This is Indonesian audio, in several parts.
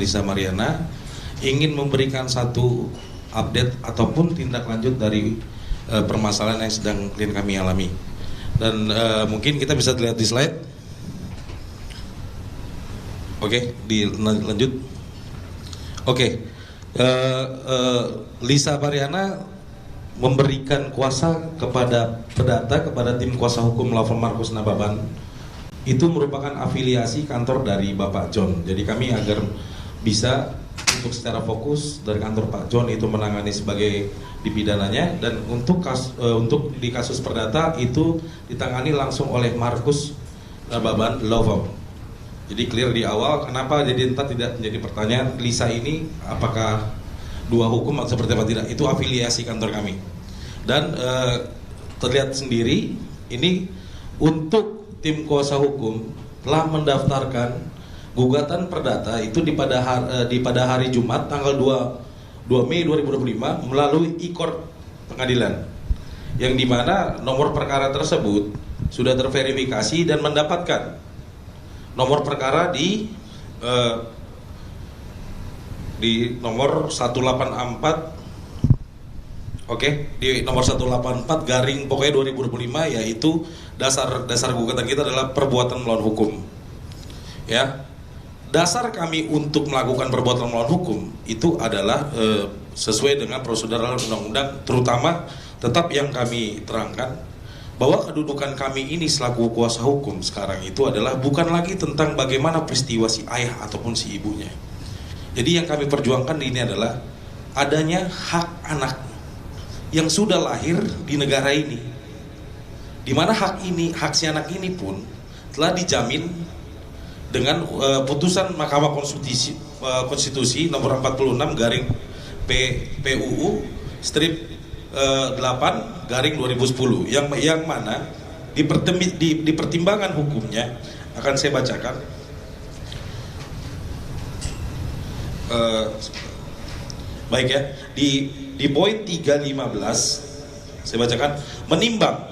Lisa Mariana ingin memberikan satu update ataupun tindak lanjut dari permasalahan yang sedang klien kami alami. Dan mungkin kita bisa lihat di slide. Oke, dilanjut. Oke, Lisa Mariana memberikan kuasa kepada Perdata, kepada tim kuasa hukum law firm Markus Nababan. Itu merupakan afiliasi kantor dari Bapak John. Jadi kami agar bisa untuk secara fokus dari kantor Pak John itu menangani sebagai dipidananya, dan untuk di kasus Perdata itu ditangani langsung oleh Markus Nababan Law Firm. Jadi clear di awal. Kenapa jadi entah tidak menjadi pertanyaan Lisa ini apakah dua hukum atau seperti apa, tidak, itu afiliasi kantor kami. Dan terlihat sendiri ini untuk tim kuasa hukum telah mendaftarkan gugatan perdata itu pada hari Jumat tanggal 2 Mei 2025 melalui e-court pengadilan, yang dimana nomor perkara tersebut sudah terverifikasi dan mendapatkan nomor perkara di nomor 184. Oke, di nomor 184 garing pokoknya 2025, yaitu dasar gugatan kita adalah perbuatan melawan hukum. Ya, dasar kami untuk melakukan perbuatan melawan hukum itu adalah sesuai dengan prosedural undang-undang, terutama tetap yang kami terangkan bahwa kedudukan kami ini selaku kuasa hukum sekarang itu adalah bukan lagi tentang bagaimana peristiwa si ayah ataupun si ibunya. Jadi yang kami perjuangkan ini adalah adanya hak anak yang sudah lahir di negara ini, di mana hak si anak ini pun telah dijamin dengan putusan Mahkamah Konstitusi nomor 46 garing PUU strip 8 garing 2010 yang mana di pertimbangan hukumnya akan saya bacakan. Baik ya, di poin 315 saya bacakan, menimbang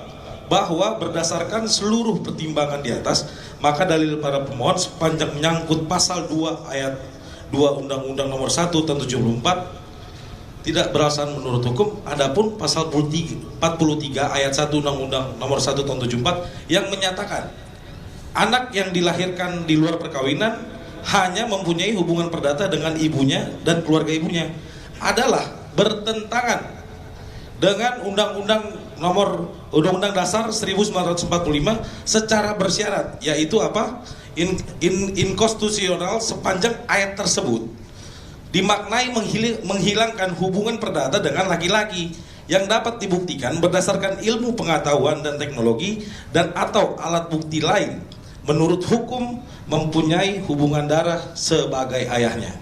bahwa berdasarkan seluruh pertimbangan di atas, maka dalil para pemohon sepanjang menyangkut pasal 2 ayat 2 Undang-Undang nomor 1 tahun 74 tidak beralasan menurut hukum. Adapun pasal 43 ayat 1 Undang-Undang nomor 1 tahun 74 yang menyatakan anak yang dilahirkan di luar perkawinan hanya mempunyai hubungan perdata dengan ibunya dan keluarga ibunya adalah bertentangan dengan Undang-Undang Dasar 1945 secara bersyarat, yaitu apa? Inkonstitusional sepanjang ayat tersebut dimaknai menghilangkan hubungan perdata dengan laki-laki yang dapat dibuktikan berdasarkan ilmu pengetahuan dan teknologi dan atau alat bukti lain menurut hukum mempunyai hubungan darah sebagai ayahnya.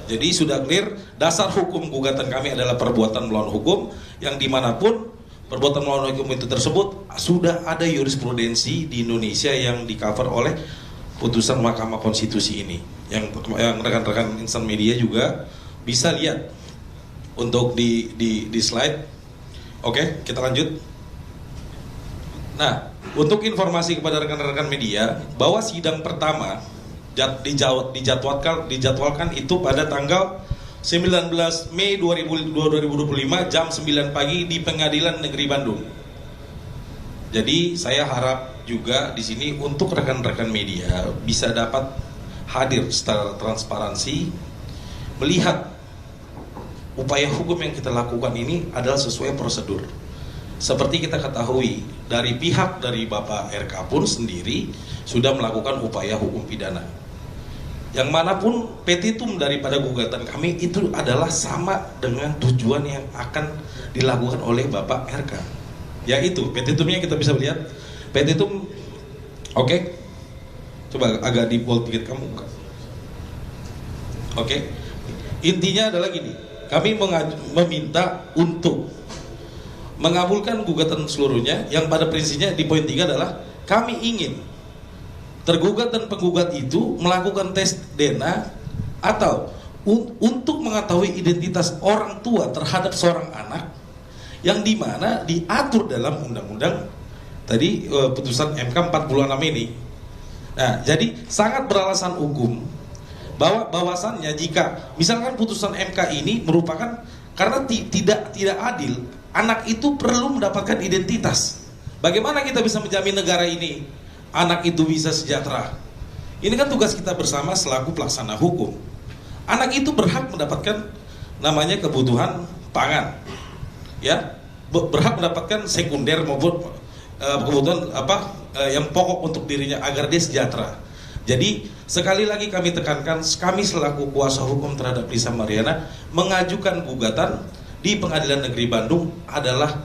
Jadi sudah clear, dasar hukum gugatan kami adalah perbuatan melawan hukum, yang dimanapun perbuatan melawan hukum itu tersebut sudah ada jurisprudensi di Indonesia yang di cover oleh putusan Mahkamah Konstitusi ini, yang rekan-rekan insan media juga bisa lihat untuk di slide. Oke, kita lanjut. Nah, untuk informasi kepada rekan-rekan media bahwa sidang pertama dijadwalkan itu pada tanggal 19 Mei 2025 jam 9 pagi di Pengadilan Negeri Bandung. Jadi saya harap juga di sini untuk rekan-rekan media bisa dapat hadir secara transparansi, melihat upaya hukum yang kita lakukan ini adalah sesuai prosedur. Seperti kita ketahui dari pihak dari Bapak RK pun sendiri sudah melakukan upaya hukum pidana. Yang manapun petitum daripada gugatan kami itu adalah sama dengan tujuan yang akan dilakukan oleh Bapak RK. Yaitu petitumnya kita bisa lihat. Petitum, oke. Coba agak di bold dikit kamu buka. Oke. Intinya adalah gini, kami meminta untuk mengabulkan gugatan seluruhnya, yang pada prinsipnya di poin 3 adalah kami ingin tergugat dan penggugat itu melakukan tes DNA atau untuk mengetahui identitas orang tua terhadap seorang anak, yang dimana diatur dalam undang-undang tadi putusan MK 46 ini. Nah, jadi sangat beralasan hukum bahwasannya jika misalkan putusan MK ini merupakan karena tidak adil, anak itu perlu mendapatkan identitas. Bagaimana kita bisa menjamin negara ini anak itu bisa sejahtera? Ini kan tugas kita bersama selaku pelaksana hukum. Anak itu berhak mendapatkan namanya kebutuhan pangan, ya, berhak mendapatkan sekunder maupun kebutuhan yang pokok untuk dirinya agar dia sejahtera. Jadi sekali lagi kami tekankan, kami selaku kuasa hukum terhadap Lisa Mariana mengajukan gugatan di Pengadilan Negeri Bandung adalah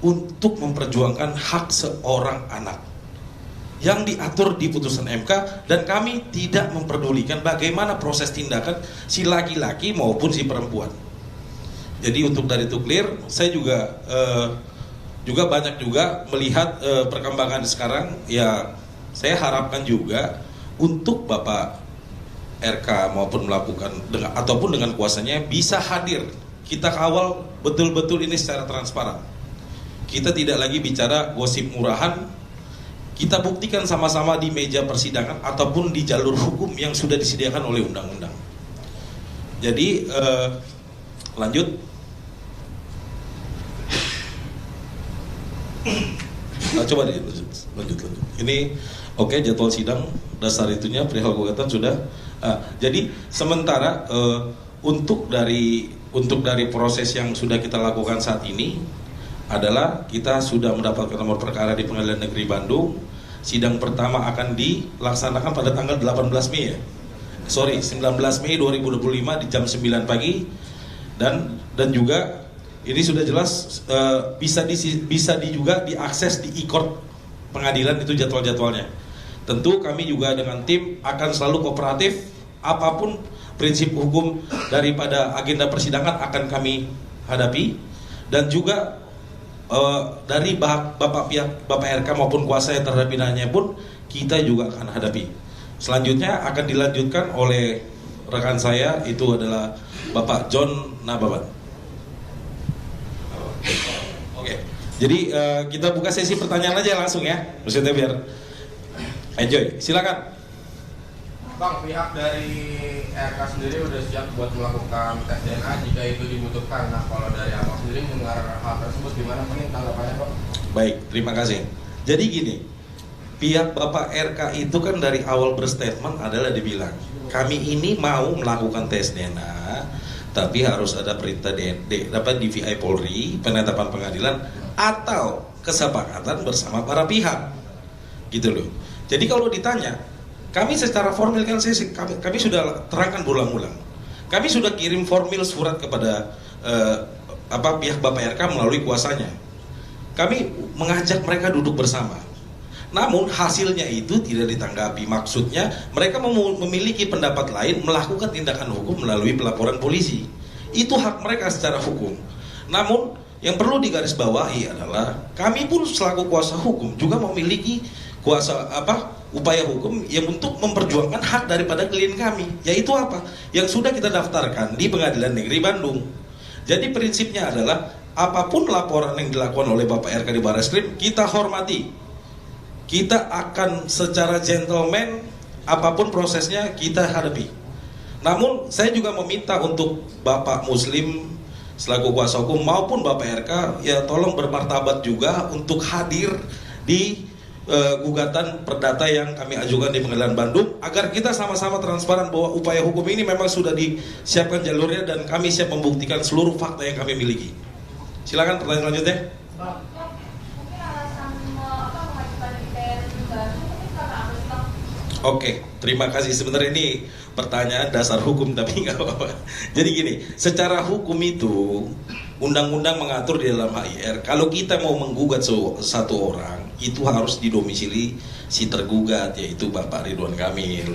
untuk memperjuangkan hak seorang anak yang diatur di putusan MK, dan kami tidak memperdulikan bagaimana proses tindakan si laki-laki maupun si perempuan. Jadi untuk dari itu clear, saya juga banyak juga melihat perkembangan sekarang, ya saya harapkan juga untuk Bapak RK maupun melakukan ataupun dengan kuasanya bisa hadir. Kita kawal betul-betul ini secara transparan. Kita tidak lagi bicara gosip murahan. Kita buktikan sama-sama di meja persidangan ataupun di jalur hukum yang sudah disediakan oleh undang-undang. Jadi lanjut. Nah, coba deh lanjut. Ini oke, jadwal sidang dasar itunya perihal gugatan sudah. Jadi sementara untuk dari proses yang sudah kita lakukan saat ini adalah kita sudah mendapatkan nomor perkara di Pengadilan Negeri Bandung. Sidang pertama akan dilaksanakan pada tanggal 18 Mei ya. 19 Mei 2025 di jam 9 pagi, dan juga ini sudah jelas bisa juga diakses di e-court pengadilan itu jadwal-jadwalnya. Tentu kami juga dengan tim akan selalu kooperatif, apapun prinsip hukum daripada agenda persidangan akan kami hadapi, dan juga dari Bapak RK maupun kuasa yang terhadap pidana pun kita juga akan hadapi. Selanjutnya akan dilanjutkan oleh rekan saya, itu adalah Bapak John Nababan. Oke. Jadi kita buka sesi pertanyaan aja langsung ya, maksudnya biar enjoy. Silakan. Bang, pihak dari RK sendiri udah siap buat melakukan tes DNA jika itu dibutuhkan. Nah, kalau dari Abang sendiri mendengar hal tersebut gimana nih tanggapannya, Pak? Baik, terima kasih. Jadi gini, pihak Bapak RK itu kan dari awal berstatement adalah dibilang, kami ini mau melakukan tes DNA, tapi harus ada perintah DVI Polri, penetapan pengadilan, atau kesepakatan bersama para pihak, gitu loh. Jadi kalau ditanya, kami secara formal kan kami sudah terangkan berulang-ulang. Kami sudah kirim formal surat kepada pihak Bapak RK melalui kuasanya. Kami mengajak mereka duduk bersama. Namun hasilnya itu tidak ditanggapi. Maksudnya mereka memiliki pendapat lain, melakukan tindakan hukum melalui pelaporan polisi. Itu hak mereka secara hukum. Namun yang perlu digarisbawahi adalah kami pun selaku kuasa hukum juga memiliki upaya hukum yang untuk memperjuangkan hak daripada klien kami, yaitu apa? Yang sudah kita daftarkan di Pengadilan Negeri Bandung. Jadi prinsipnya adalah apapun laporan yang dilakukan oleh Bapak RK di Barreskrim, kita hormati. Kita akan secara gentleman, apapun prosesnya kita hadapi. Namun saya juga meminta untuk Bapak Muslim selaku kuasa hukum maupun Bapak RK, ya tolong bermartabat juga untuk hadir di gugatan perdata yang kami ajukan di Pengadilan Bandung, agar kita sama-sama transparan bahwa upaya hukum ini memang sudah disiapkan jalurnya dan kami siap membuktikan seluruh fakta yang kami miliki. Silakan pertanyaan selanjutnya. Oke, terima kasih. Sebenarnya ini pertanyaan dasar hukum tapi nggak apa-apa. Jadi gini, secara hukum itu undang-undang mengatur di dalam HIR, kalau kita mau menggugat satu orang, itu harus didomisili si tergugat, yaitu Bapak Ridwan Kamil.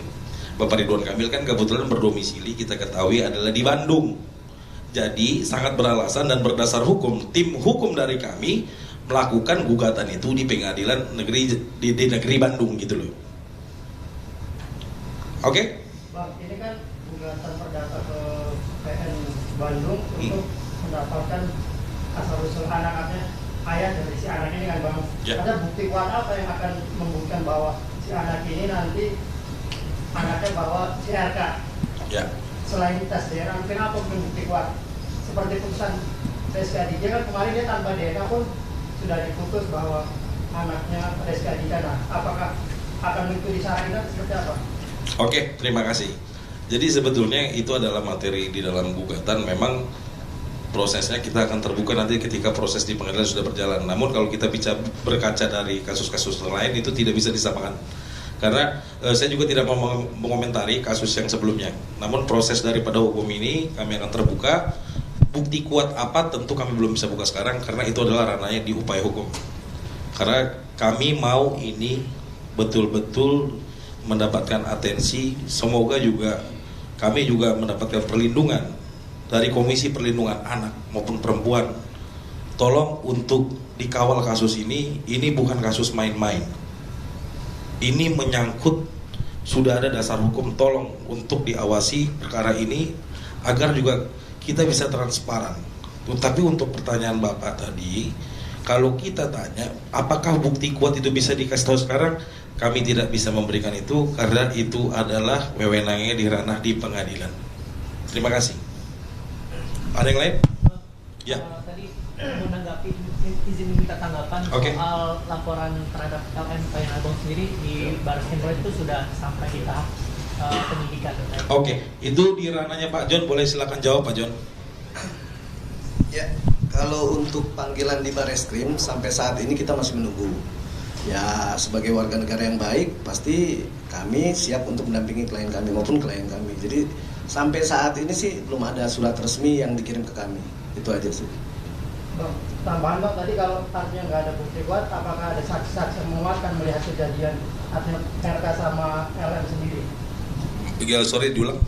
Bapak Ridwan Kamil kan kebetulan berdomisili, kita ketahui adalah di Bandung. Jadi sangat beralasan dan berdasar hukum, tim hukum dari kami melakukan gugatan itu di Pengadilan Negeri di Negeri Bandung gitu loh. Oke? Bang, ini kan gugatan perdata ke PN Bandung untuk mendapatkan asal-usul anaknya ayah dari si anak ini kan Bang. Ya. Ada bukti kuat apa yang akan membuktikan bahwa si anak ini nanti anaknya bawa si RK? Ya. Selain tes DNA, mungkin apa bukti kuat? Seperti putusan Rizky Aditya kan kemarin dia tanpa DNA pun sudah diputus bahwa anaknya Rizky Aditya. Nah, apakah akan mengikuti syarat itu seperti apa? Oke, terima kasih. Jadi sebetulnya itu adalah materi di dalam gugatan. Memang prosesnya kita akan terbuka nanti ketika proses di pengadilan sudah berjalan. Namun kalau kita bicara berkaca dari kasus-kasus lain itu tidak bisa disamakan. Karena saya juga tidak mau mengomentari kasus yang sebelumnya. Namun proses daripada hukum ini kami akan terbuka. Bukti kuat apa tentu kami belum bisa buka sekarang karena itu adalah ranahnya di upaya hukum. Karena kami mau ini betul-betul mendapatkan atensi. Semoga juga kami juga mendapatkan perlindungan dari Komisi Perlindungan Anak maupun Perempuan. Tolong untuk dikawal kasus ini bukan kasus main-main. Ini menyangkut, sudah ada dasar hukum, tolong untuk diawasi perkara ini agar juga kita bisa transparan. Tapi untuk pertanyaan Bapak tadi, kalau kita tanya apakah bukti kuat itu bisa dikasih tahu sekarang, kami tidak bisa memberikan itu karena itu adalah wewenangnya di ranah di pengadilan. Terima kasih. Ada yang lain? Ya. Tadi menanggapi izin minta tanggapan soal laporan terhadap LM Payan Agung sendiri di Baris Krim Polri itu sudah sampai di tahap penyidikan. Oke, itu di ranahnya Pak John, boleh silakan jawab Pak John. Ya, kalau untuk panggilan di Baris Krim sampai saat ini kita masih menunggu. Ya, sebagai warga negara yang baik, pasti kami siap untuk mendampingi klien kami maupun klien kami. Jadi sampai saat ini sih belum ada surat resmi yang dikirim ke kami. Itu aja sih. Bang, tambahan Bang, tadi kalau artinya nggak ada bukti kuat, apakah ada saksi-saksi yang menguatkan melihat kejadian artinya RK sama LM sendiri? Sorry, diulang.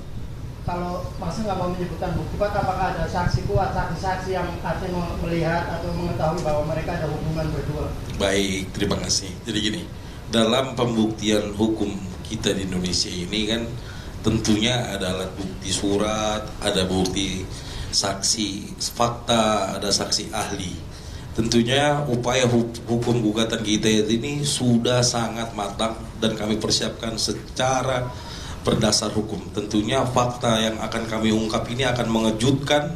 Kalau maksudnya nggak mau menyebutkan bukti kuat, apakah ada saksi kuat, saksi-saksi yang artinya melihat atau mengetahui bahwa mereka ada hubungan berdua? Baik, terima kasih. Jadi gini, dalam pembuktian hukum kita di Indonesia ini kan tentunya ada alat bukti surat, ada bukti saksi fakta, ada saksi ahli. Tentunya upaya hukum gugatan kita ini sudah sangat matang dan kami persiapkan secara berdasar hukum. Tentunya fakta yang akan kami ungkap ini akan mengejutkan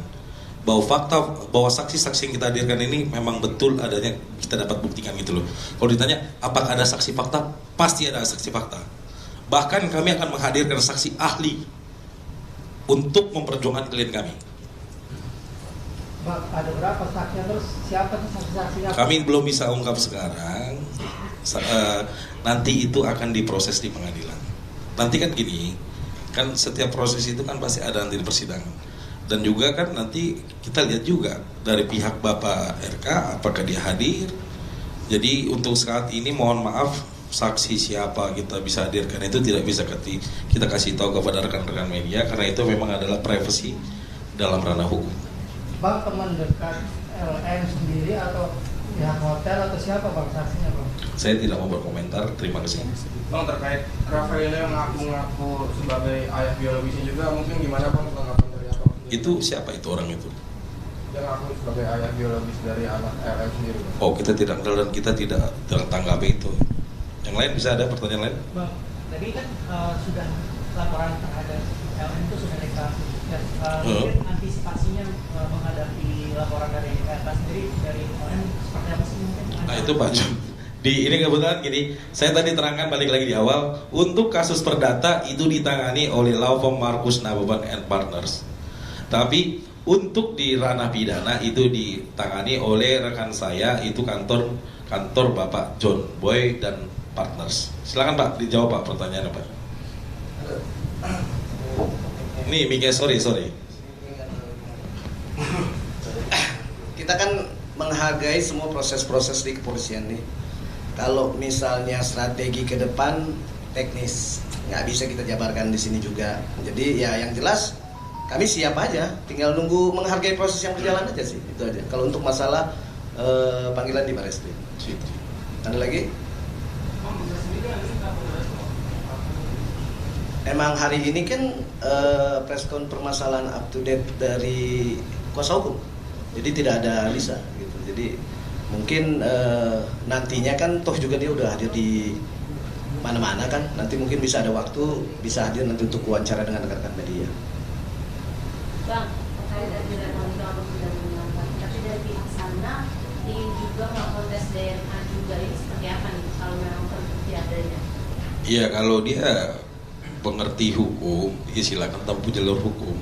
bahwa saksi-saksi yang kita hadirkan ini memang betul adanya, kita dapat buktikan gitu loh. Kalau ditanya apakah ada saksi fakta, pasti ada saksi fakta. Bahkan kami akan menghadirkan saksi ahli untuk memperjuangkan klien kami. Bang, ada berapa saksinya, terus siapa tuh saksi-saksinya? Kami belum bisa ungkap sekarang. Nanti itu akan diproses di pengadilan. Nanti kan gini, kan setiap proses itu kan pasti ada nanti di persidangan. Dan juga kan nanti kita lihat juga dari pihak Bapak RK apakah dia hadir. Jadi untuk saat ini mohon maaf, saksi siapa kita bisa hadirkan itu tidak bisa kita kasih tahu kepada rekan-rekan media karena itu memang adalah privasi dalam ranah hukum. Bang, teman dekat LM sendiri atau pihak hotel atau siapa Bang saksinya Bang? Saya tidak mau berkomentar, terima kasih. Bang, terkait Rafael yang ngaku-ngaku sebagai ayah biologisnya juga, mungkin gimana Bang tanggapan dari Abang sendiri? Itu siapa itu orang itu? Yang ngaku sebagai ayah biologis dari anak LM sendiri Bang. Oh, kita tidak kenal dan kita tidak tanggapi itu. Yang lain bisa ada pertanyaan lain? Bang, tadi kan sudah laporan terhadap LM itu sudah deklarasi. Mungkin antisipasinya menghadapi laporan dari RK sendiri dari LM seperti apa sih mungkin? Nah itu Pak Jum. Ini kebetulan gini, saya tadi terangkan balik lagi di awal, untuk kasus perdata itu ditangani oleh law firm Markus Nababan and Partners. Tapi untuk di ranah pidana itu ditangani oleh rekan saya, itu kantor Bapak John Boy dan Partners. Silakan Pak, dijawab Pak pertanyaannya Pak. Nih, Mika, sorry. Kita kan menghargai semua proses-proses di kepolisian nih. Kalau misalnya strategi ke depan teknis nggak bisa kita jabarkan di sini juga. Jadi ya yang jelas kami siap aja, tinggal nunggu menghargai proses yang berjalan aja sih, itu aja. Kalau untuk masalah panggilan di Baris Krim. Ada lagi? Emang hari ini kan preskon permasalahan up to date dari kuasa hukum, jadi tidak ada Lisa gitu. Jadi mungkin nantinya kan toh juga dia udah hadir di mana-mana kan, nanti mungkin bisa ada waktu, bisa hadir nanti untuk wawancara dengan rekan-rekan media. Bang, terkait dari wanita atau sudah menyenangkan, tapi dari pihak sana ingin juga melakukan tes DNA juga, ini seperti apa nih kalau memang terbukti adanya? Iya, kalau dia pengerti hukum, ya silakan tempuh jalur hukum.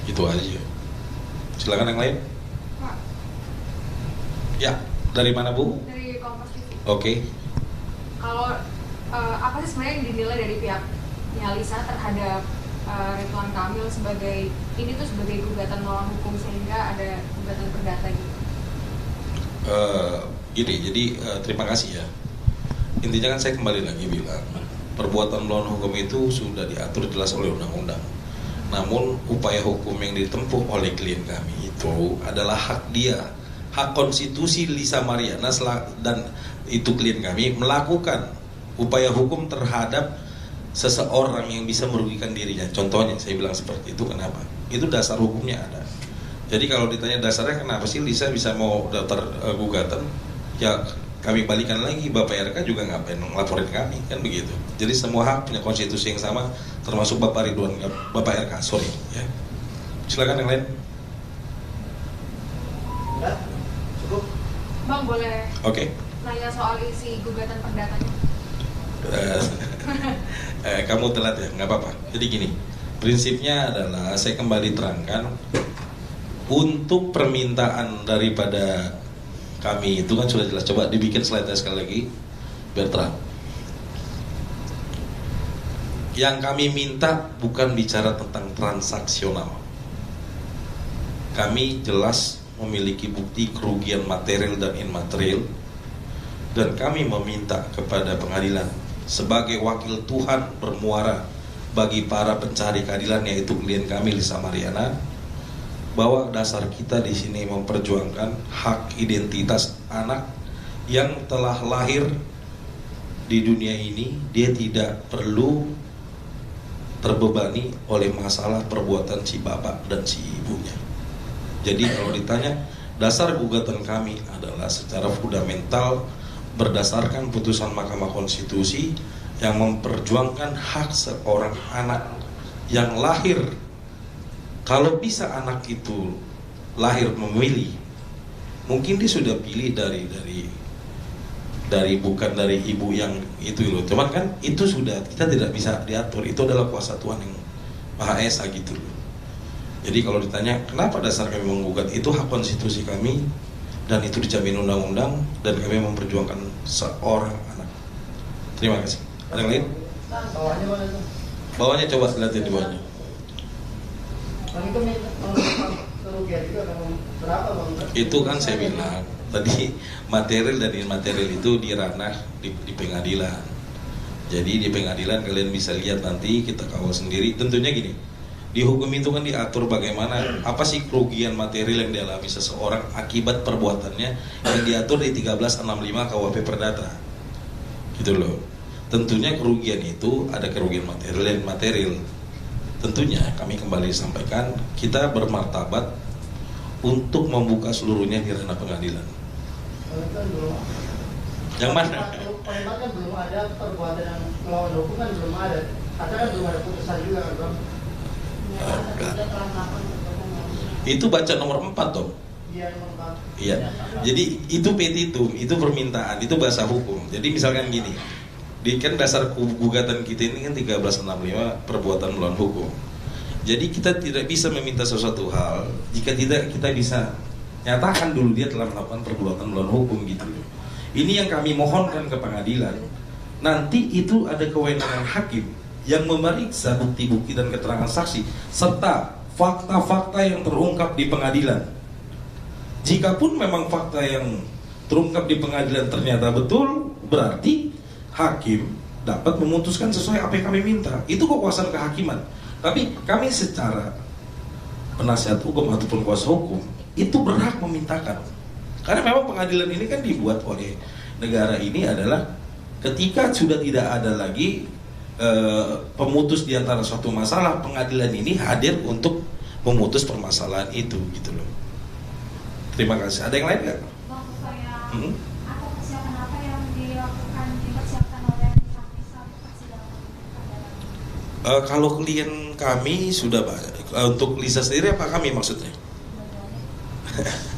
Itu aja. Silakan yang lain. Pak, Ya, dari mana Bu? dari Kompas TV. Oke. Kalau apa sih sebenarnya yang dinilai dari pihaknya Lisa terhadap Ridwan Kamil sebagai ini tuh sebagai gugatan melawan hukum sehingga ada gugatan perdata gitu? Gini, jadi terima kasih ya. Intinya kan saya kembali lagi bilang, perbuatan melawan hukum itu sudah diatur jelas oleh undang-undang. Namun upaya hukum yang ditempuh oleh klien kami itu adalah hak dia, hak konstitusi Lisa Mariana dan itu klien kami melakukan upaya hukum terhadap seseorang yang bisa merugikan dirinya. Contohnya saya bilang seperti itu, kenapa? Itu dasar hukumnya ada. Jadi kalau ditanya dasarnya kenapa sih Lisa bisa mau daftar gugatan, ya kami balikan lagi, Bapak RK juga ngapain ngelaporin kami, kan begitu. Jadi semua hak punya konstitusi yang sama, termasuk Bapak Ridwan, Bapak RK, sorry ya. Silakan yang lain. Enggak? Cukup? Bang, boleh Oke. nanya soal isi gugatan perdatanya? Kamu telat ya, nggak apa-apa. Jadi gini, prinsipnya adalah saya kembali terangkan, untuk permintaan daripada kami itu kan sudah jelas. Coba dibikin slide-nya sekali lagi biar terang. Yang kami minta bukan bicara tentang transaksional. Kami jelas memiliki bukti kerugian material dan imaterial, dan kami meminta kepada pengadilan sebagai wakil Tuhan bermuara bagi para pencari keadilan, yaitu klien kami Lisa Mariana, bahwa dasar kita di sini memperjuangkan hak identitas anak yang telah lahir di dunia ini. Dia tidak perlu terbebani oleh masalah perbuatan si bapak dan si ibunya. Jadi kalau ditanya, dasar gugatan kami adalah secara fundamental berdasarkan putusan Mahkamah Konstitusi yang memperjuangkan hak seorang anak yang lahir. Kalau bisa anak itu lahir memilih, mungkin dia sudah pilih dari bukan dari ibu yang itu loh. Cuman kan itu sudah kita tidak bisa diatur. Itu adalah kuasa Tuhan yang Maha Esa gitu loh. Jadi kalau ditanya kenapa dasar kami menggugat, itu hak konstitusi kami dan itu dijamin undang-undang, dan kami memperjuangkan seorang anak. Terima kasih. Ada yang lain? Bawahnya mana tuh? Bawahnya coba lihatin di bawahnya. Bang itu kerugian juga berapa Bang? Itu kan saya bilang tadi, material dan imaterial itu di ranah di pengadilan. Jadi di pengadilan kalian bisa lihat nanti, kita kawal sendiri. Tentunya gini, di hukum itu kan diatur bagaimana, apa sih kerugian material yang dialami seseorang akibat perbuatannya, yang diatur di 1365 KUHP Perdata. Gitu loh. Tentunya kerugian itu ada kerugian material dan material. Tentunya kami kembali sampaikan, kita bermartabat untuk membuka seluruhnya di ranah pengadilan. Kan belum. Yang mana? Memang kan belum ada perbuatan yang melawan hukum, kan belum ada. Karena kan belum ada putusan juga kan Bang. Itu baca nomor 4 dong. Iya memang Bang. Iya. Jadi itu petitum, itu permintaan, itu bahasa hukum. Jadi misalkan gini, di kan dasar gugatan kita ini kan 1365 perbuatan melawan hukum. Jadi kita tidak bisa meminta sesuatu hal jika tidak kita bisa nyatakan dulu dia telah melakukan perbuatan melawan hukum gitu. Ini yang kami mohonkan ke pengadilan. Nanti itu ada kewenangan hakim yang memeriksa bukti-bukti dan keterangan saksi serta fakta-fakta yang terungkap di pengadilan. Jikapun memang fakta yang terungkap di pengadilan ternyata betul, berarti hakim dapat memutuskan sesuai apa yang kami minta. Itu kekuasaan kehakiman. Tapi kami secara penasihat hukum ataupun kuasa hukum itu berhak memintakan. Karena memang pengadilan ini kan dibuat oleh negara ini adalah ketika sudah tidak ada lagi pemutus di antara suatu masalah, pengadilan ini hadir untuk memutus permasalahan itu gitu loh. Terima kasih. Ada yang lain nggak? Bang, supaya apa persiapan apa yang dipersiapkan oleh Kalau klien kami sudah banyak. Untuk Lisa sendiri apa kami maksudnya?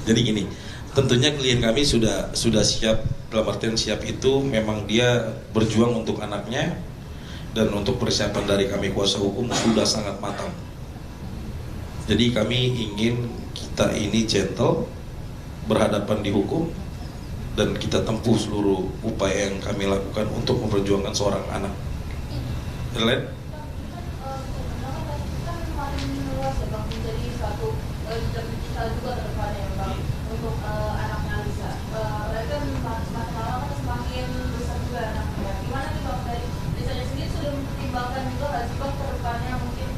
Jadi gini, tentunya klien kami sudah siap, dalam artian siap itu memang dia berjuang untuk anaknya, dan untuk persiapan dari kami kuasa hukum sudah sangat matang. Jadi kami ingin kita ini gentle, berhadapan di hukum, dan kita tempuh seluruh upaya yang kami lakukan untuk memperjuangkan seorang anak. Lain? Juga ke depannya Bang, untuk anaknya Lisa. Berarti kan semakin lama kan semakin besar juga anaknya. Gimana nih Bang, dari Lisanya sendiri sudah mempertimbangkan juga nggak sih Bang ke depannya mungkin?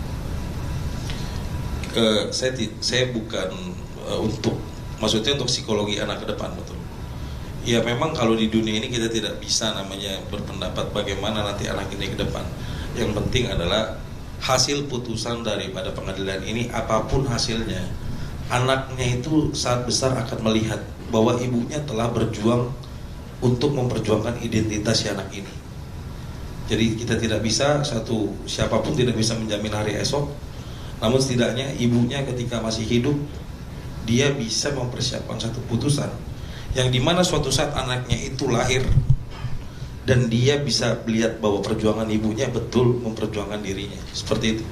Saya bukan untuk, maksudnya untuk psikologi anak ke depan, betul. Ya memang kalau di dunia ini kita tidak bisa namanya berpendapat bagaimana nanti anak ini ke depan. Yang penting adalah hasil putusan daripada pengadilan ini, apapun hasilnya, anaknya itu saat besar akan melihat bahwa ibunya telah berjuang untuk memperjuangkan identitas si anak ini. Jadi kita tidak bisa, siapapun tidak bisa menjamin hari esok, namun setidaknya ibunya ketika masih hidup, dia bisa mempersiapkan satu putusan yang dimana suatu saat anaknya itu lahir dan dia bisa melihat bahwa perjuangan ibunya betul memperjuangkan dirinya, seperti itu.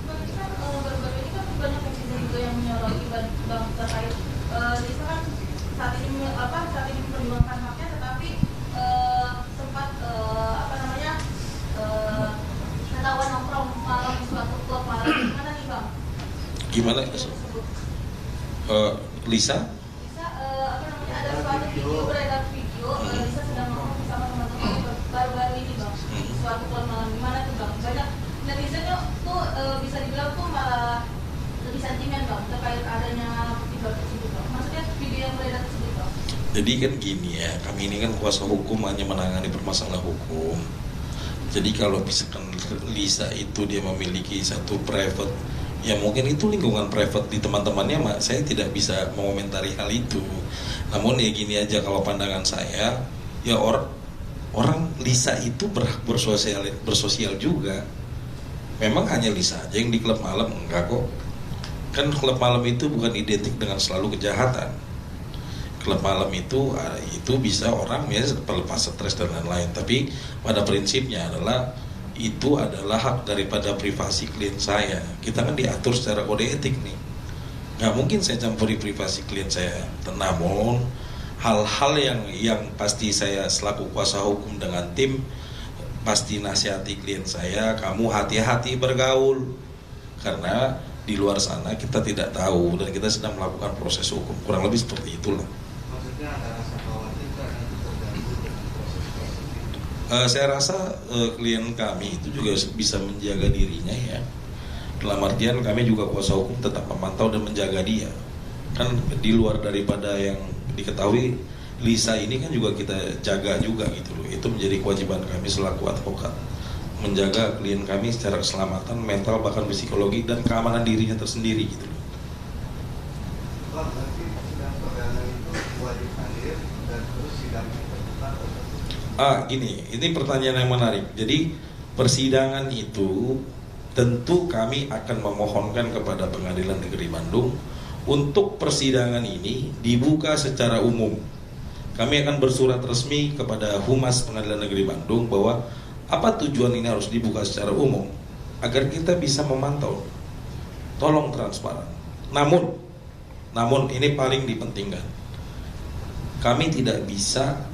Baru-baru ini kan banyak netizen juga yang menyoroti Bang terkait Lisa kan saat ini memperjuangkan haknya, tetapi sempat ketahuan nongkrong malam di suatu klub malam. Gimana nih Bang? Gimana? Lisa? Ada suatu video, beredar video Lisa sedang nongkrong bersama teman-teman baru-baru ini Bang, di suatu klub malam. Gimana tuh Bang? Banyak netizennya tuh bisa dibilang tuh malah lebih sentimen Bang terkait adanya video tersebut Bang. Maksudnya video yang beredar tersebut Bang. Jadi kan gini ya, kami ini kan kuasa hukum, hanya menangani permasalahan hukum. Jadi kalau misalkan Lisa itu dia memiliki satu private, ya mungkin itu lingkungan private di teman-temannya, saya tidak bisa mengomentari hal itu. Namun ya gini aja, kalau pandangan saya, ya orang Lisa itu berhak bersosial juga. Memang hanya Lisa aja yang di klub malam, enggak kok. Kan klub malam itu bukan identik dengan selalu kejahatan. Klub malam itu bisa orang ya pelepas stres dan lain-lain. Tapi pada prinsipnya adalah itu adalah hak daripada privasi klien saya. Kita kan diatur secara kode etik nih. Nggak mungkin saya campuri privasi klien saya. Namun hal-hal yang pasti saya selaku kuasa hukum dengan tim pasti nasihati klien saya, kamu hati-hati bergaul, karena di luar sana kita tidak tahu dan kita sedang melakukan proses hukum. Kurang lebih seperti itulah. Maksudnya ada rasa khawatir karena terganggu dengan proses-proses itu? Saya rasa klien kami itu juga bisa menjaga dirinya ya. Dalam artian kami juga kuasa hukum tetap memantau dan menjaga dia. Kan di luar daripada yang diketahui, Lisa ini kan juga kita jaga juga gitu loh. Itu menjadi kewajiban kami selaku advokat, menjaga klien kami secara keselamatan mental, bahkan psikologi dan keamanan dirinya tersendiri gitu loh. Bang, nanti sidang perdana itu wajib hadir dan terus sidangnya terbuka. Gini, ini pertanyaan yang menarik. Jadi persidangan itu tentu kami akan memohonkan kepada Pengadilan Negeri Bandung untuk persidangan ini dibuka secara umum. Kami akan bersurat resmi kepada Humas Pengadilan Negeri Bandung bahwa apa tujuan ini harus dibuka secara umum, agar kita bisa memantau. Tolong transparan. Namun ini paling dipentingkan. Kami tidak bisa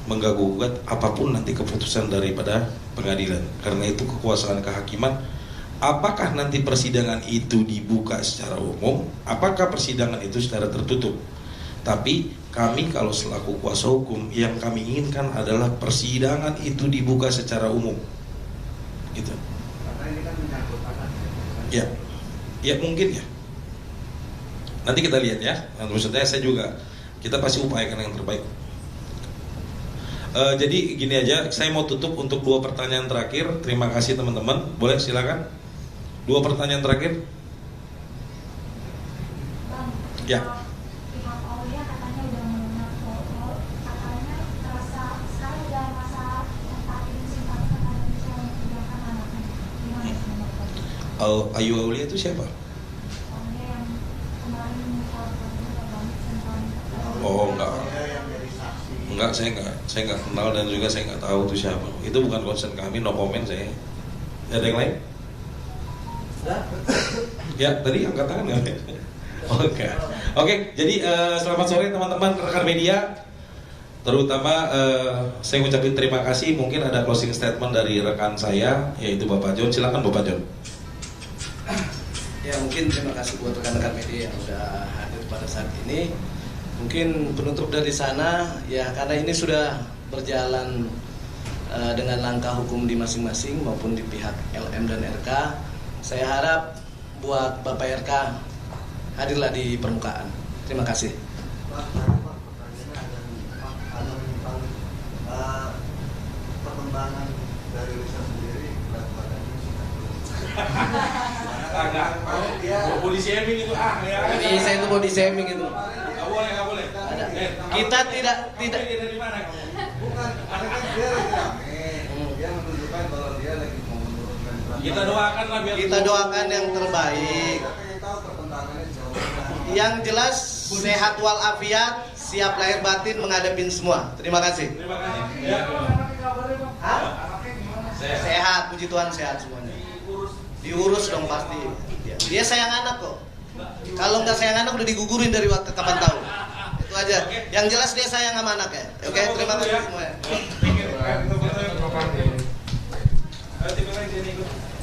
mengganggu-gugat apapun nanti keputusan daripada pengadilan, karena itu kekuasaan kehakiman. Apakah nanti persidangan itu dibuka secara umum, apakah persidangan itu secara tertutup. Tapi kami kalau selaku kuasa hukum, yang kami inginkan adalah persidangan itu dibuka secara umum gitu. Karena ini kan menyangkut anak Ya, ya mungkin ya. Nanti kita lihat ya. Maksudnya kita pasti upayakan yang terbaik. Jadi gini aja, saya mau tutup untuk 2 pertanyaan terakhir. Terima kasih teman-teman. Boleh silakan. 2 pertanyaan terakhir. Bang, Ya. pihak Aulia katanya udah mendengar katanya sekarang udah masa yang paling simpatisan ada bisa memperjuangkan anaknya. Gimana Ayu Aulia itu siapa? Orangnya yang kemarin Oh enggak, Yang jadi saksi. enggak saya nggak kenal dan juga saya nggak tahu itu siapa. Itu bukan concern kami, no comment saya. Ada yang lain? Ya tadi angkat tangan nggak? Oke, jadi selamat sore teman-teman rekan media. Terutama saya ucapin terima kasih. Mungkin ada closing statement dari rekan saya, yaitu Bapak John. Silakan Bapak John. Ya mungkin terima kasih buat rekan-rekan media yang sudah hadir pada saat ini. Mungkin penutup dari sana ya, karena ini sudah berjalan dengan langkah hukum di masing-masing maupun di pihak LM dan RK. Saya harap buat Bapak RK hadirlah di permukaan. Terima kasih. Pak, pertanyaannya ada tentang perkembangan dari Lisa sendiri berat badannya sudah belum. Agak. Dia Body shaming itu ya. Jadi saya itu body shaming itu. Nggak boleh. Ada. Kita tidak Dari mana? bukan, karena kan dia lagi rame. Dia menunjukkan kalau dia lagi mau menurunkan berat Kita badan. doakan lah biar. Kita doakan yang terbaik. Kita pengen tahu perkembangannya sejauh mana. Yang jelas sehat walafiat, siap lahir batin menghadapin semua. Terima kasih. Terima kasih. Ya. Hah? Sehat, puji Tuhan sehat semuanya. Diurus dong pasti. Dia sayang anak kok. Kalau nggak sayang anak udah digugurin dari waktu kapan tahu. Itu aja. Yang jelas dia sayang sama anaknya. Oke, terima kasih semuanya. Terima kasih. Terima kasih.